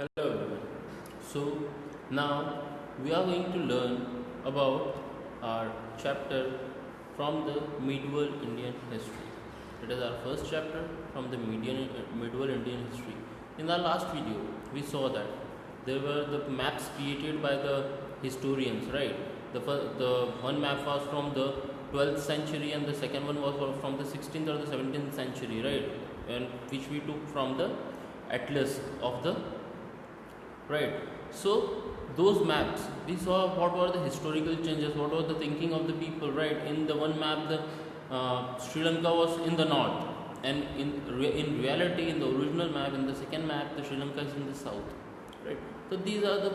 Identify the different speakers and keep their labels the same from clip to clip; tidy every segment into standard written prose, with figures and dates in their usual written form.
Speaker 1: Hello everyone. So now we are going to learn about our chapter from the medieval Indian history. It is our first chapter from the medieval Indian history. In our last video, we saw that there were the maps created by the historians, right? The one map was from the 12th century and the second one was from the 16th or the 17th century, right? And which we took from the atlas of the right. So those maps we saw what were the historical changes, what was the thinking of the people, right? In the one map the Sri Lanka was in the north, and in reality in the original map, in the second map, the Sri Lanka is in the south, right? So these are the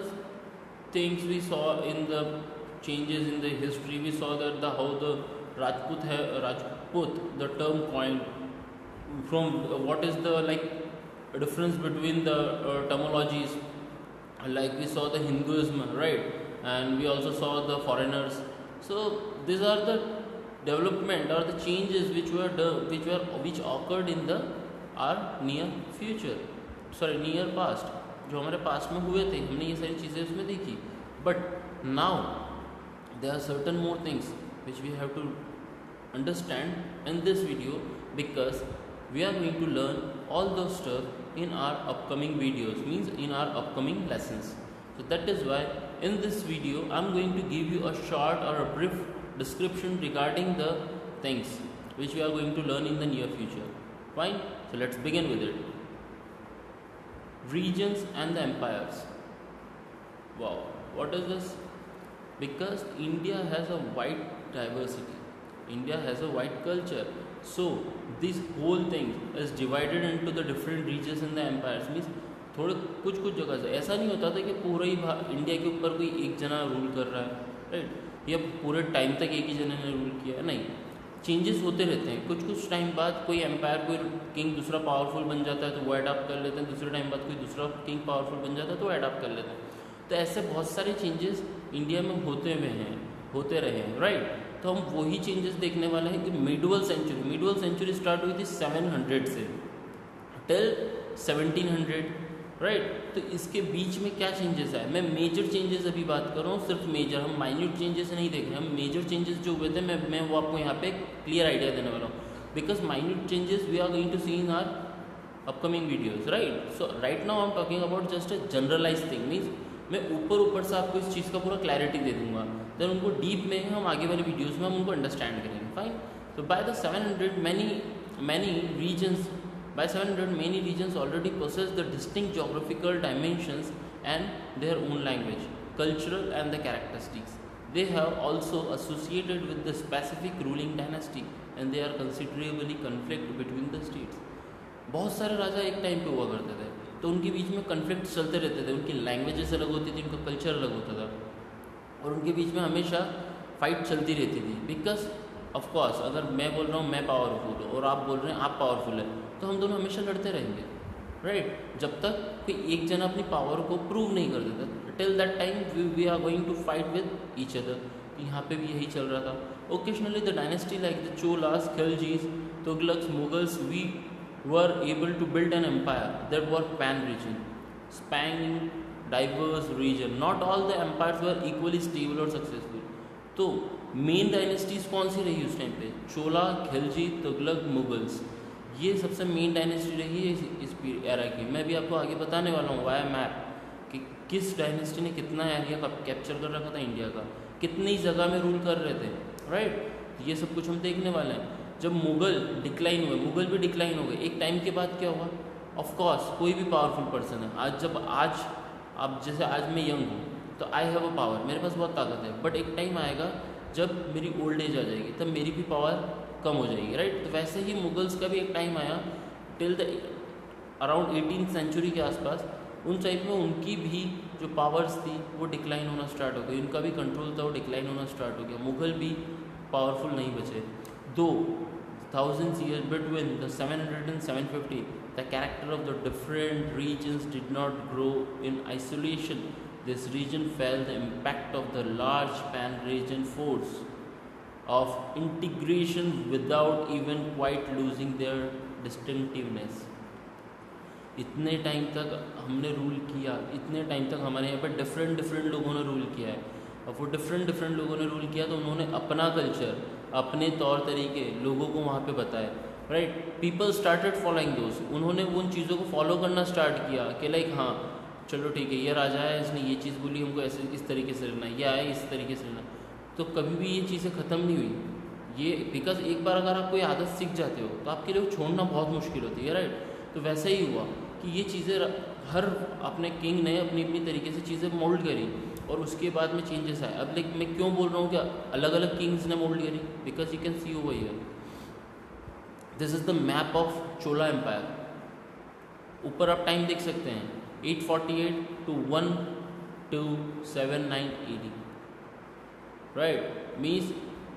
Speaker 1: things we saw in the changes in the history. We saw that the how the Rajput, the term coined from what is the like difference between the terminologies, like we saw the Hinduism, right? And we also saw the foreigners. So these are the development or the changes which occurred in the our near future, sorry near past, जो हमारे past में हुए थे, हमने ये सारी चीज़ें उसमें देखी. But now there are certain more things which we have to understand in this video, because we are going to learn all those stuff in our upcoming videos, means in our upcoming lessons. So that is why in this video I'm going to give you a short or a brief description regarding the things which we are going to learn in the near future. Fine, so let's begin with it. Regions and the empires. Wow, what is this? Because India has a wide diversity, India has a wide culture. So this whole thing is divided into the different regions in the empires. Means थोड़े कुछ कुछ जगह से ऐसा नहीं होता था कि पूरा ही इंडिया के ऊपर कोई एक जना रूल कर रहा है, राइट? या पूरे टाइम तक एक ही जने ने रूल किया है, नहीं. चेंजेस होते रहते हैं. कुछ कुछ टाइम बाद कोई एम्पायर, कोई किंग दूसरा पावरफुल बन जाता है तो वो अडाप्ट कर लेते हैं. दूसरे टाइम बाद कोई दूसरा किंग पावरफुल बन जाता है तो वो अडाप्ट कर लेते हैं. तो ऐसे बहुत सारे चेंजेस इंडिया में होते हुए हैं, होते रहे हैं, राइट? तो हम वही चेंजेस देखने वाले हैं कि मिडवल सेंचुरी स्टार्ट हुई थी 700 से टिल 1700, राइट? तो इसके बीच में क्या चेंजेस आए? मैं मेजर चेंजेस अभी बात कर रहा हूँ, सिर्फ मेजर. हम माइन्यूट चेंजेस नहीं देख रहे हैं, हम मेजर चेंजेस जो हुए थे मैं वो आपको यहाँ पे क्लियर आइडिया देने वाला हूँ. Because minute changes we are going to see in our upcoming videos, right? So right now I am talking about just a generalize thing. Means मैं ऊपर से आपको इस चीज़ का पूरा क्लैरिटी दे दूंगा, देन उनको डीप में हम आगे वाले वीडियोस में हम उनको अंडरस्टैंड करेंगे. फाइन. तो by the 700 many regions, by 700 many regions already possess the distinct geographical dimensions and their own language, cultural and the characteristics. They have also associated with the specific ruling dynasty and they are considerably conflict between the states. बहुत सारे राजा एक time पे हुआ करते थे, तो उनके बीच में कन्फ्लिक्ट चलते रहते थे. उनकी लैंग्वेजेस अलग होती थी, उनका कल्चर अलग होता था, और उनके बीच में हमेशा फाइट चलती रहती थी. बिकॉज ऑफ कोर्स अगर मैं बोल रहा हूँ मैं पावरफुल हूँ और आप बोल रहे हैं आप पावरफुल है, तो हम दोनों हमेशा लड़ते रहेंगे, राइट? जब तक कोई एक जना अपनी पावर को प्रूव नहीं कर देता, till that time we are going to fight with each other. यहाँ पे भी यही चल रहा था. Occasionally the dynasty like the Cholas, Khiljis, Tughlaqs, Mughals, we were able to build an empire that were pan-region, spanning diverse region. Not all the empires were equally stable or successful. तो main dynasties कौन सी रही उस टाइम पे? चोला, खिलजी, तुगलक, मुगल्स, ये सबसे main dynasty रही है इस एरा की. मैं भी आपको आगे बताने वाला हूँ वाया मैप कि किस डायनेस्टी ने कितना एरिया कैप्चर कर रखा था इंडिया का, कितनी जगह में रूल कर रहे थे, राइट? ये सब कुछ हम देखने वाले हैं. जब मुगल डिक्लाइन हुए, मुगल भी डिक्लाइन हो गए. एक टाइम के बाद क्या हुआ? ऑफ कोर्स कोई भी पावरफुल पर्सन है, आज अब जैसे आज मैं यंग हूँ तो आई हैव अ पावर, मेरे पास बहुत ताकत है. बट एक टाइम आएगा जब मेरी ओल्ड एज आ जाएगी, तब मेरी भी पावर कम हो जाएगी, राइट? तो वैसे ही मुगल्स का भी एक टाइम आया till the around 18th century के आसपास. उन टाइम में उनकी भी जो पावर्स थी वो डिक्लाइन होना स्टार्ट हो गई, उनका भी कंट्रोल था वो डिक्लाइन होना स्टार्ट हो गया. मुगल भी पावरफुल नहीं बचे. Though thousands years between the 700 and 750, the character of the different regions did not grow in isolation. This region felt the impact of the large pan-region force of integration without even quite losing their distinctiveness. इतने time तक हमने rule किया, इतने time तक हमारे यहाँ पर different different लोगों ने रूल किया है। और वो डिफरेंट डिफरेंट लोगों ने रूल किया तो उन्होंने अपना कल्चर, अपने तौर तरीके लोगों को वहाँ पे बताए, राइट। पीपल स्टार्टेड फॉलोइंग दोस, उन्होंने उन चीज़ों को फॉलो करना स्टार्ट किया कि लाइक हाँ चलो ठीक है, ये राजा है, इसने ये चीज़ बोली, हमको ऐसे इस तरीके से रहना है, ये आया इस तरीके से रहना है। तो कभी भी ये चीज़ें ख़त्म नहीं हुई ये, बिकॉज एक बार अगर आप कोई आदत सीख जाते हो तो आपके लिए वो छोड़ना बहुत मुश्किल होती है, राइट। तो वैसा ही हुआ कि ये चीज़ें हर अपने किंग ने अपनी अपनी तरीके से चीज़ें मोल्ड करी और उसके बाद में चेंजेस आए। अब लाइक मैं क्यों बोल रहा हूँ कि अलग अलग किंग्स ने मोल्ड करी, because you can see over here, this is the map of Chola empire. ऊपर आप टाइम देख सकते हैं 848 to 1279 AD, राइट। मीन्स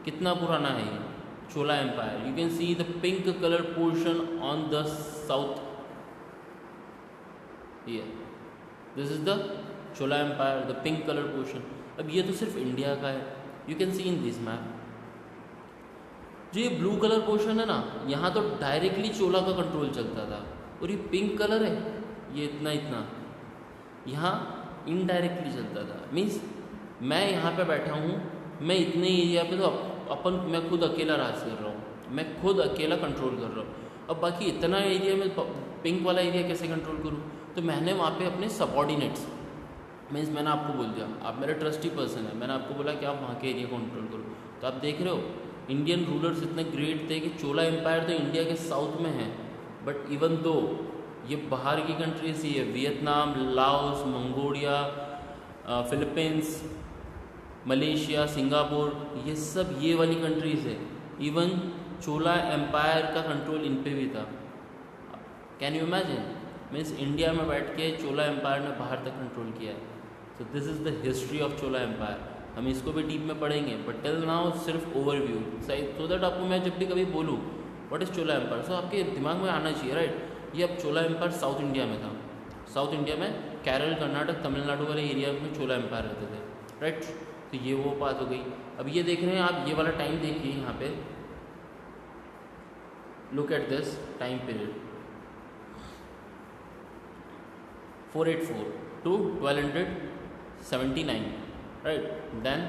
Speaker 1: कितना पुराना है ये Chola empire. You can see the pink colour portion on the south here, this is the Chola empire, the pink colour portion. अब ये तो सिर्फ इंडिया का है, you can see in this map. जो ये ब्लू कलर पोर्शन है ना, यहाँ तो डायरेक्टली चोला का कंट्रोल चलता था, और ये पिंक कलर है ये इतना इतना यहाँ इनडायरेक्टली चलता था। मीन्स मैं यहाँ पे बैठा हूँ, मैं इतने एरिया पे तो मैं खुद अकेला राज कर रहा हूँ, मैं खुद अकेला कंट्रोल कर रहा हूँ। अब बाकी इतना एरिया में पिंक वाला एरिया कैसे कंट्रोल करूँ? तो मैंने वहाँ पे अपने सबॉर्डिनेट्स, मीन्स मैंने आपको बोल दिया आप मेरे ट्रस्टी पर्सन है, मैंने आपको बोला कि आप वहाँ के एरिया को कंट्रोल करो। तो आप देख रहे हो इंडियन रूलर्स इतने ग्रेट थे कि चोला एम्पायर तो इंडिया के साउथ में है, बट इवन दो ये बाहर की कंट्रीज ही है, Vietnam, Laos, Mongolia, Philippines, Malaysia, Singapore, ये सब ये वाली कंट्रीज़ है। इवन चोला एम्पायर का कंट्रोल इन पे भी था। Can you imagine? Means India में बैठ के चोला एम्पायर ने बाहर तक कंट्रोल किया है। So this is the history of Chola empire. हम इसको भी डीप में पढ़ेंगे, बट टिल नाउ सिर्फ ओवरव्यू, सो दैट आपको मैं जब भी कभी बोलूँ what is Chola empire, so आपके दिमाग में आना चाहिए, राइट। ये अब चोला एम्पायर साउथ इंडिया में था, साउथ इंडिया में केरल, कर्नाटक, तमिलनाडु वाले एरिया में चोला एम्पायर रहते थे, राइट। तो ये वो बात हो गई। अब ये देख रहे हैं आप, ये वाला टाइम देखिए यहाँ पे, look at this time period 484 to 1279, right? Then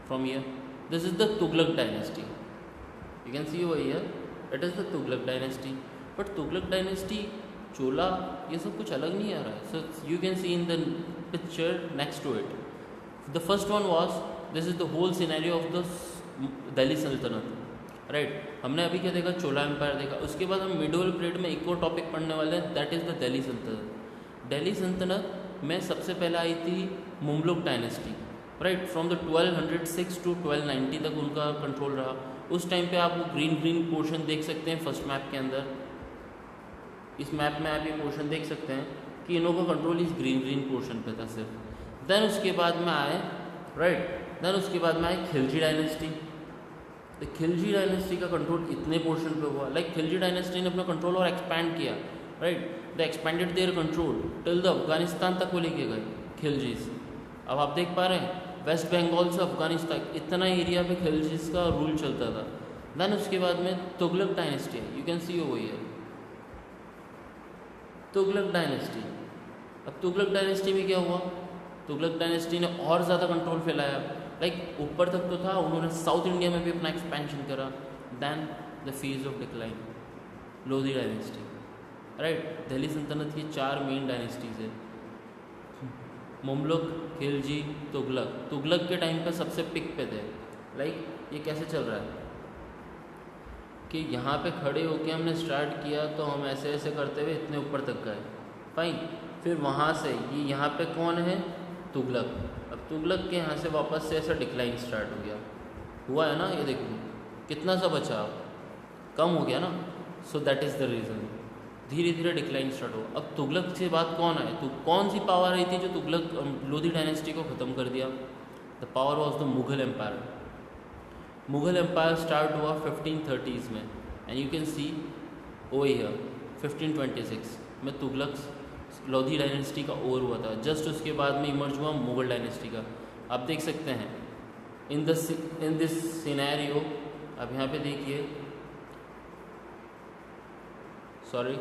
Speaker 1: from here, this is the Tughlaq dynasty. You can see over here, it is the Tughlaq dynasty. But Tughlaq dynasty, चोला, ये सब कुछ अलग नहीं आ रहा है. So you can see in the picture next to it. The first one was, this is the whole scenario of the Delhi Sultanate, right हमने अभी क्या देखा, चोला एम्पायर देखा। उसके बाद हम मिडल पीरियड में एक और टॉपिक पढ़ने वाले हैं, दैट इज़ द दिल्ली सल्तनत। दिल्ली सल्तनत में सबसे पहले आई थी Mamluk dynasty, right. From the 1206 to 1290 तक उनका कंट्रोल रहा। उस टाइम पे आप वो ग्रीन पोर्शन देख सकते हैं फर्स्ट मैप के अंदर। इस मैप में आप ये पोर्शन देख सकते हैं कि इन लोगों का कंट्रोल इस ग्रीन पोर्शन पे था सिर्फ। देन उसके बाद में आए, राइट, देन उसके बाद में आए खिलजी डायनेस्टी। तो खिलजी डायनेस्टी का कंट्रोल इतने पोर्शन पे हुआ, लाइक खिलजी डायनेस्टी ने अपना कंट्रोल और एक्सपैंड किया, right. The expanded their control till the Afghanistan तक वो लेके गए खिलजीज। अब आप देख पा रहे हैं वेस्ट बंगाल से अफगानिस्तान इतना एरिया पे खिलजीज का रूल चलता था। देन उसके बाद में तुगलक डायनेस्टी है, you can see over here Tughlaq dynasty. अब तुगलक डायनेस्टी में क्या हुआ, तुगलक डायनेस्टी ने और ज़्यादा कंट्रोल फैलाया, लाइक ऊपर तक तो था, उन्होंने साउथ इंडिया में भी अपना एक्सपेंशन करा। Then the phase of decline, Lodi dynasty, right. Delhi सल्तनत की 4 मेन डायनेस्टीज़ है, मुमलुक, खिलजी, तुगलक। तुगलक के टाइम पे सबसे पिक पे थे। लाइक ये कैसे चल रहा है कि यहाँ पे खड़े होके हमने स्टार्ट किया तो हम ऐसे ऐसे करते हुए इतने ऊपर तक गए, फाइन। फिर वहाँ से ये यहाँ पे कौन है, तुगलक। अब तुगलक के यहाँ से वापस से ऐसा डिक्लाइन स्टार्ट हो गया, हुआ है ना, ये देखो कितना सा बचा, कम हो गया ना। सो दैट इज़ द रीज़न, धीरे धीरे डिक्लाइन स्टार्ट हो। अब तुगलक से बात कौन आए, तो कौन सी पावर आई थी जो तुगलक लोधी डायनेस्टी को ख़त्म कर दिया? The power was the Mughal empire. Mughal empire start हुआ 1530s में, and you can see over here 1526 में तुगलक लोधी डायनेस्टी का ओवर हुआ था। जस्ट उसके बाद में इमर्ज हुआ मुगल डायनेस्टी का। आप देख सकते हैं इन दिस सिनेरियो, अब यहाँ पे देखिए, सॉरी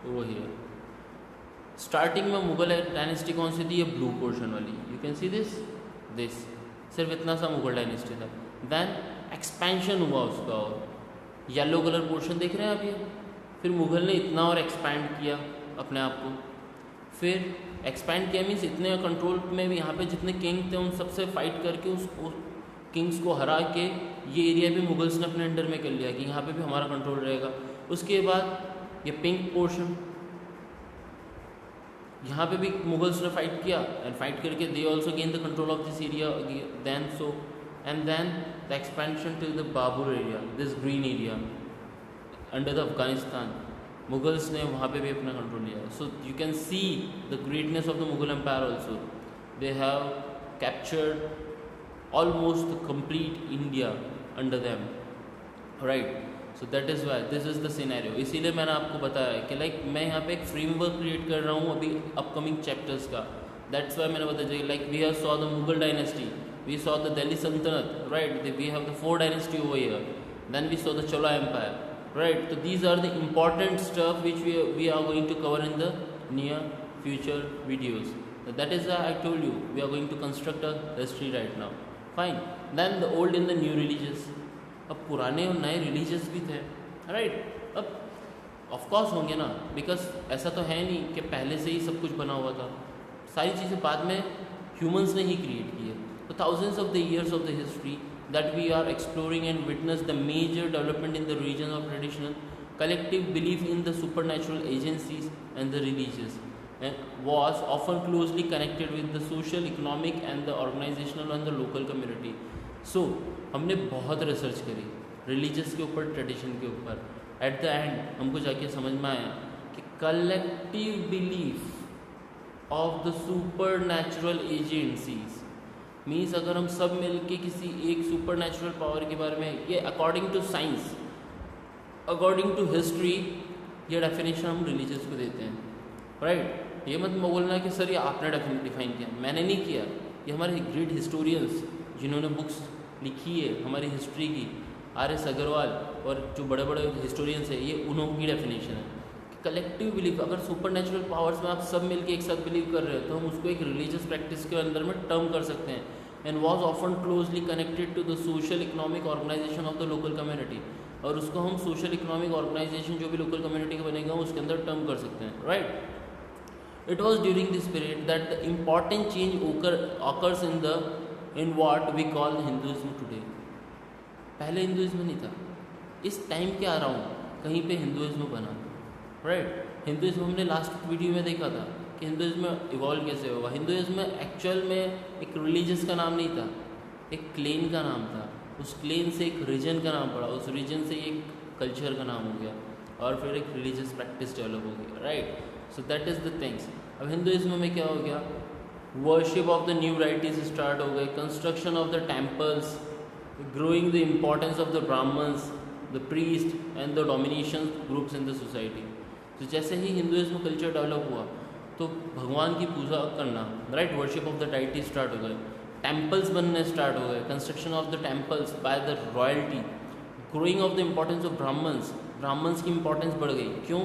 Speaker 1: ओवर हियर। स्टार्टिंग में मुगल डायनेस्टी कौन सी थी? ये ब्लू पोर्शन वाली, यू कैन सी दिस सिर्फ इतना सा मुगल डायनेस्टी था। देन एक्सपेंशन हुआ उसका, और येलो कलर पोर्शन देख रहे हैं आप ये, फिर मुगल ने इतना और एक्सपैंड किया अपने आप को। फिर एक्सपैंड किया मीन्स इतने कंट्रोल में भी यहाँ पे जितने किंग थे उन सबसे फाइट करके उस किंग्स को हरा के ये एरिया भी मुगल्स ने अपने अंडर में कर लिया कि यहाँ पे भी हमारा कंट्रोल रहेगा। उसके बाद ये पिंक पोर्शन, यहाँ पे भी मुगल्स ने फाइट किया एंड फाइट करके they also gain the control of this area then so and then the expansion till the Babur area, this green area under the Afghanistan, Mughals ने वहाँ पे भी अपना कंट्रोल लिया। So you can see the greatness of the Mughal empire also, they have captured almost the complete India under them, right. So that is why this is the scenario. इसीलिए मैंने आपको बताया कि लाइक मैं यहाँ पे एक फ्रेमवर्क क्रिएट कर रहा हूँ अभी अपकमिंग चैप्टर्स का। दैट्स वाई मैंने बताया like we have saw the Mughal dynasty, we saw the Delhi Sultanate, right, we have the 4 dynasty over here, then we saw the Chola empire, right? So these are the important stuff which we are going to cover in the near future videos. So that is why I told you we are going to construct a history right now. Fine. Then the old and the new religions. अब पुराने और नए religious भी थे, right. अब of course होंगे ना, because ऐसा तो है नहीं कि पहले से ही सब कुछ बना हुआ था। सारी चीज़ें बाद में ह्यूमंस ने ही क्रिएट की है। तो thousands of the years of the history that we are exploring and witness the major development in the region of traditional collective belief in the supernatural agencies and the religious and was often closely connected with the social, economic and the organizational and the local community. So हमने बहुत research करी religious के ऊपर, tradition के ऊपर। Eight the and हमको जाके समझ में आया कि collective belief of the super natural agencies means अगर हम सब मिलके किसी एक सुपर नेचुरल पावर के बारे में, ये according to science, according to history, ये डेफिनेशन हम रिलीजियस को देते हैं, राइट। ये मत बोलना कि सर ये आपने डिफाइन किया, मैंने नहीं किया, ये हमारे ग्रेट हिस्टोरियंस जिन्होंने बुक्स लिखी है हमारी हिस्ट्री की, आर.एस. अग्रवाल और जो बड़े बड़े हिस्टोरियंस है, ये उन्होंने की डेफिनेशन है। कलेक्टिव बिलीफ, अगर सुपर नेचुरल पावर्स में आप सब मिलके एक साथ बिलीव कर रहे हो तो हम उसको एक रिलीजियस प्रैक्टिस के अंदर में टर्म कर सकते हैं। And was often closely connected to the social economic organization of the local community, और उसको हम सोशल इकोनॉमिक ऑर्गेनाइजेशन जो भी लोकल कम्युनिटी का बनेगा उसके अंदर टर्म कर सकते हैं, right. It was during this period that the important change occurs in what we call Hinduism today. पहले हिंदुइज्म नहीं था, इस टाइम के अराउंड कहीं पे हिंदुइज्म बना, राइट। हिंदुइज्म हमने लास्ट वीडियो में देखा था कि हिंदुइज्म इवॉल्व कैसे होगा। हिंदुइज्म एक्चुअल में एक रिलीजियस का नाम नहीं था, एक क्लेन का नाम था। उस क्लेन से एक रीजन का नाम पड़ा, उस रीजन से एक कल्चर का नाम हो गया और फिर एक रिलीजियस प्रैक्टिस डेवलप हो गई, right. So that is the things. अब हिंदुइज्म में क्या हो गया, worship of the new rites start हो गए, construction of the temples, growing the importance of the Brahmins, the priest and the domination groups in the society. तो जैसे ही Hinduism culture develop हुआ तो भगवान की पूजा करना, right, worship of the deity start हो गए, टेम्पल्स बनने स्टार्ट हो गए, construction of the temples by the royalty, growing of the importance of Brahmins, Brahmins की इम्पोर्टेंस बढ़ गई। क्यों?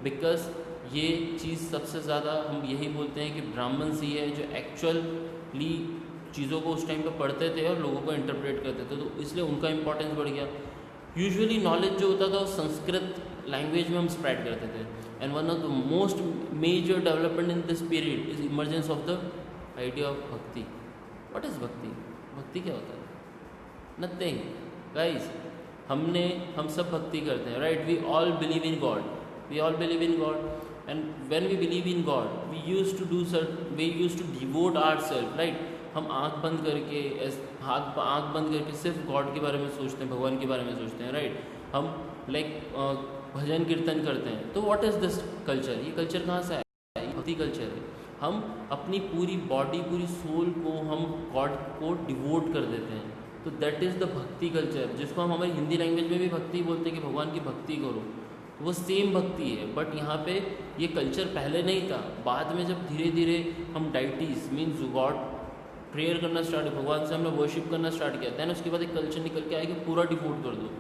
Speaker 1: बिकॉज ये चीज़ सबसे ज़्यादा हम यही बोलते हैं कि ब्राह्मण्स ही है जो एक्चुअली चीज़ों को उस टाइम पे पढ़ते थे और लोगों को इंटरप्रेट करते थे, तो इसलिए उनका इम्पोर्टेंस बढ़ गया। यूजुअली नॉलेज जो होता था वो संस्कृत लैंग्वेज में हम स्प्रेड करते थे। And one of the most major development in this period is emergence of the idea of bhakti. What is bhakti? भक्ति क्या होता है? Nothing guys. हम सब भक्ति करते हैं, right. We all believe in God, we all believe in God, and when we believe in God we use to devote ourself, right. हम आंख बंद करके आंख बंद करके सिर्फ गॉड के बारे में सोचते हैं, भगवान के बारे में सोचते हैं, राइट। हम भजन कीर्तन करते हैं। तो व्हाट इज़ दिस कल्चर? ये कल्चर कहाँ से आया? ये भक्ति कल्चर है। हम अपनी पूरी बॉडी, पूरी सोल को हम गॉड को डिवोट कर देते हैं। तो दैट इज़ द भक्ति कल्चर, जिसको हम हमारी हिंदी लैंग्वेज में भी भक्ति बोलते हैं कि भगवान की भक्ति करो। वो सेम भक्ति है, बट यहाँ पे ये कल्चर पहले नहीं था। बाद में जब धीरे धीरे हम डाइटीज मीन्स गॉड प्रेयर करना स्टार्ट, भगवान से हमने वर्शिप करना स्टार्ट किया, दैन उसके बाद एक कल्चर निकल के आया कि पूरा डिवोट कर दो,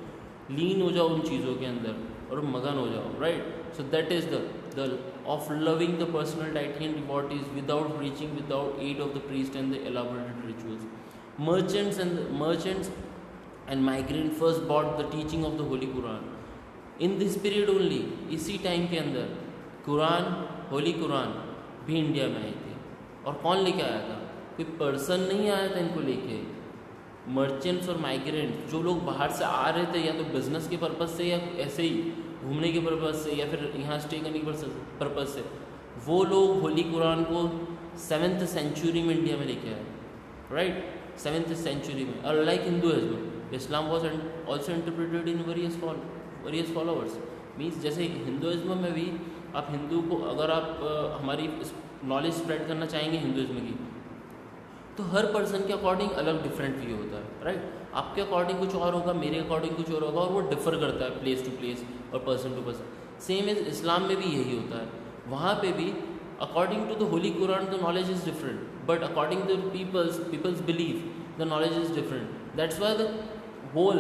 Speaker 1: लीन हो जाओ उन चीज़ों के अंदर और मगन हो जाओ, right. So that is the the of loving the personal deity and devotees without reaching without aid of the priest and the elaborate rituals. Merchants and migrants first bought the teaching of the Holy Quran. In this period only, इसी time के अंदर कुरान, होली कुरान भी India में आई थी. और कौन लेके आया था? कोई पर्सन नहीं आया था इनको लेके. मर्चेंट्स और माइग्रेंट्स जो लोग बाहर से आ रहे थे, या तो बिजनेस के पर्पज़ से या ऐसे ही घूमने के पर्पज़ से या फिर यहाँ स्टे करने के पर्पज़ से, वो लोग होली कुरान को 7th सेंचुरी में इंडिया में लेके आए. राइट, 7th सेंचुरी में. और like Hinduism, Islam was also interpreted in various followers. Means जैसे हिंदुइज्म में भी आप हिंदू को, अगर आप हमारी नॉलेज स्प्रेड करना चाहेंगे हिंदुइज्म की, तो हर पर्सन के अकॉर्डिंग अलग डिफरेंट व्यू होता है. राइट, आपके अकॉर्डिंग कुछ और होगा, मेरे अकॉर्डिंग कुछ और होगा, और वो डिफर करता है प्लेस टू प्लेस और person to person. Same is Islam में भी यही होता है. वहाँ पे भी according to the holy Quran the knowledge is different, but according to peoples believe the knowledge is different. That's why the whole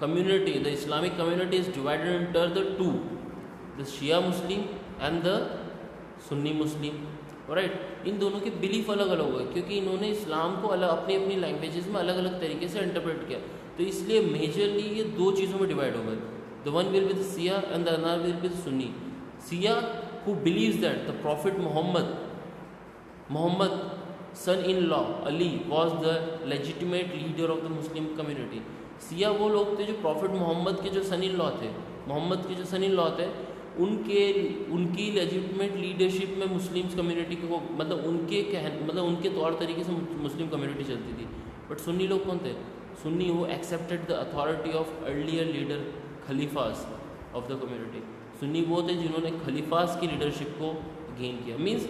Speaker 1: community, the Islamic community is divided into the two, the Shia Muslim and the Sunni Muslim. Right, इन दोनों के belief अलग अलग हुए क्योंकि इन्होंने इस्लाम को अलग अपनी अपनी लैंग्वेजेस में अलग अलग तरीके से इंटरप्रेट किया. तो इसलिए मेजरली ये दो चीज़ों में डिवाइड हो गए. The one will with Shia and the other will with Sunni. Shia who believes that the prophet Muhammad son in law Ali was the legitimate leader of the Muslim community. Shia वो लोग थे जो profit Mohammad के जो सन in law थे, मोहम्मद के जो सन in law थे, उनकी लेजिटिमेट लीडरशिप में मुस्लिम्स कम्युनिटी को, मतलब उनके तौर तरीके से मुस्लिम कम्युनिटी चलती थी. बट सुन्नी लोग कौन थे? सुन्नी वो accepted the authority of earlier leader khalifas of the community. Sunni वो थे जिन्होंने खलीफास की लीडरशिप को गेन किया. मीन्स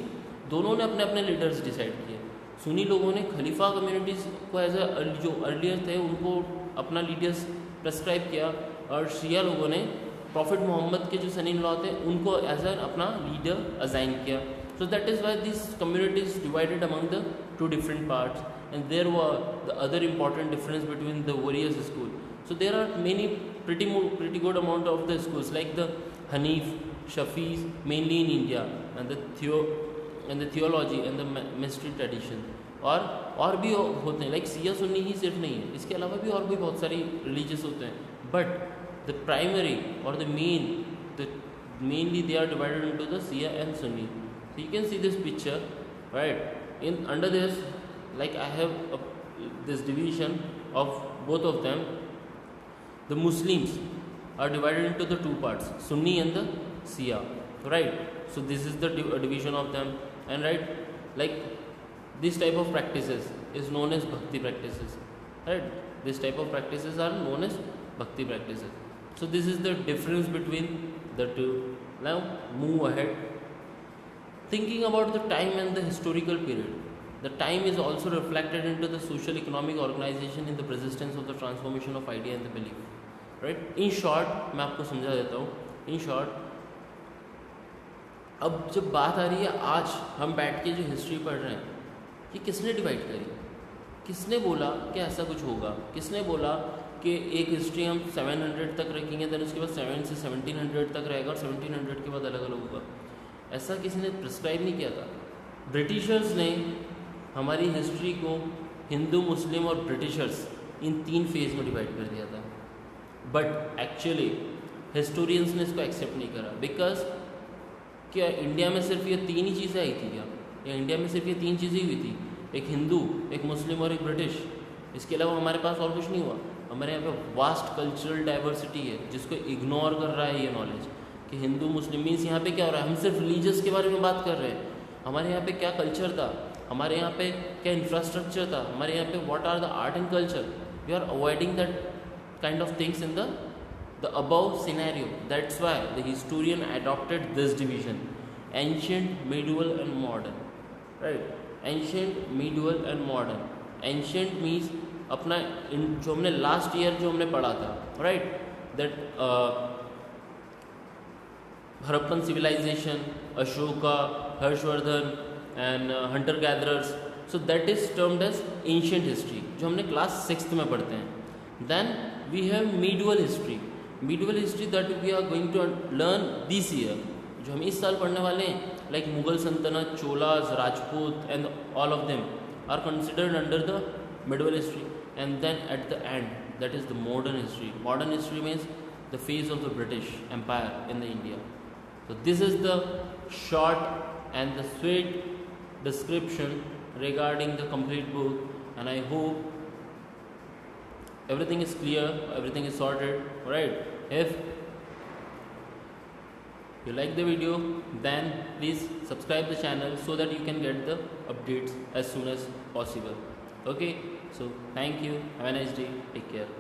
Speaker 1: दोनों ने अपने अपने लीडर्स डिसाइड किए. सुन्नी लोगों ने खलीफा कम्युनिटीज़ को एज जो अर्लियर थे उनको अपना लीडर्स प्रेस्क्राइब किया, और शिया लोगों ने प्रॉफिट मोहम्मद के जो सन इन लॉ थे उनको एज एन अपना लीडर असाइन किया. So that is why this community is divided among the two different parts. And there were the other important difference between the various school. So there are many pretty good amount of the schools like the Hanif, Shafi's mainly in India, and the theology and the mystery tradition. और भी होते हैं, like Siya Sunni ही सिर्फ नहीं है, इसके अलावा भी और भी बहुत सारी रिलीजियस होते हैं. बट द प्राइमरी और the mainly they are divided into the Shia and Sunni. So you can see this picture, right? In under this, like I have this division of both of them. The Muslims are divided into the two parts, Sunni and the Shia, right? So this is the division of them, and right, like this type of practices is known as bhakti practices, right? This type of practices are known as bhakti practices. So this is the difference between the two. Now move ahead. Thinking about the time and the historical period, the time is also reflected into the social economic organization in the persistence of the transformation of idea and the belief, right? In short, मैं आपको समझा देता हूँ. In short, अब जब बात आ रही है, आज हम बैठ के जो हिस्ट्री पढ़ रहे हैं, कि किसने डिवाइड करी, किसने बोला कि ऐसा कुछ होगा, किसने बोला कि एक हिस्ट्री हम 700 तक रखेंगे, देन उसके बाद 7 से 1700 तक रहेगा और 1700 के बाद अलग अलग होगा. ऐसा किसी ने प्रिस्क्राइब नहीं किया था. ब्रिटिशर्स ने हमारी हिस्ट्री को हिंदू, मुस्लिम और ब्रिटिशर्स इन 3 फेज में डिवाइड कर दिया था. बट एक्चुअली हिस्टोरियंस ने इसको एक्सेप्ट नहीं करा. बिकॉज क्या इंडिया में सिर्फ ये 3 ही चीज़ें आई थी क्या? या इंडिया में सिर्फ ये 3 चीज़ें हुई थी, एक हिंदू, एक मुस्लिम और एक ब्रिटिश. इसके अलावा हमारे पास और कुछ नहीं हुआ. हमारे यहाँ पे वास्ट कल्चरल डाइवर्सिटी है जिसको इग्नोर कर रहा है ये नॉलेज कि हिंदू मुस्लिम. मीन्स यहाँ पे क्या हो रहा है, हम सिर्फ रिलीजियस के बारे में बात कर रहे हैं. हमारे यहाँ पे क्या कल्चर था, हमारे यहाँ पे क्या इंफ्रास्ट्रक्चर था, हमारे यहाँ पे what are the art and culture. We are avoiding that kind of things in the above scenario. That's why the historian adopted this division: ancient, medieval and modern, right? Ancient, medieval and modern. Ancient means अपना जो हमने last year जो हमने पढ़ा था, right? That Harappan civilization, Ashoka, Harshvardhan and hunter gatherers. So that is termed as ancient history, जो हमने class 6th में पढ़ते हैं. Then we have medieval history that we are going to learn this year, जो हम इस साल पढ़ने वाले हैं, लाइक मुगल सल्तनत, Cholas, Rajput and all of them are considered under the medieval history. And then at the end, that is the modern history. Modern history means the phase of the British Empire in the India. So this is the short and the sweet description regarding the complete book, and I hope everything is clear, everything is sorted, right? If you like the video, then please subscribe the channel so that you can get the updates as soon as possible. Okay, so thank you, have a nice day, take care.